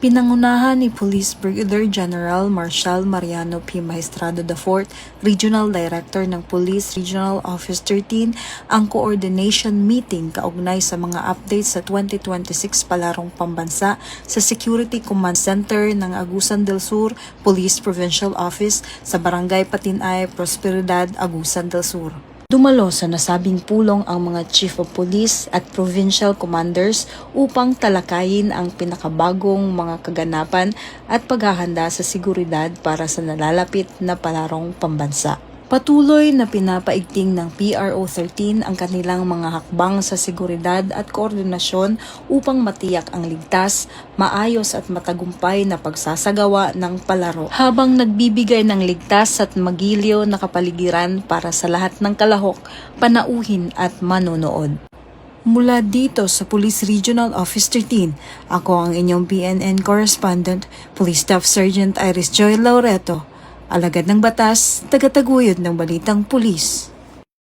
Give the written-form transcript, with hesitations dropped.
Pinangunahan ni Police Brigadier General Marshal Mariano P. Maestrado IV, Regional Director ng Police Regional Office 13, ang coordination meeting kaugnay sa mga updates sa 2026 Palarong Pambansa sa Security Command Center ng Agusan del Sur Police Provincial Office sa Barangay Patinay, Prosperidad, Agusan del Sur. Dumalo sa nasabing pulong ang mga Chief of Police at Provincial Commanders upang talakayin ang pinakabagong mga kaganapan at paghahanda sa seguridad para sa nalalapit na Palarong Pambansa. Patuloy na pinapaigting ng PRO 13 ang kanilang mga hakbang sa seguridad at koordinasyon upang matiyak ang ligtas, maayos at matagumpay na pagsasagawa ng palaro habang nagbibigay ng ligtas at magiliw na kapaligiran para sa lahat ng kalahok, panauhin at manonood. Mula dito sa Police Regional Office 13, ako ang inyong PNN Correspondent, Police Staff Sergeant Iris Joy Laureto, alagad ng batas, tagataguyod ng balitang pulis.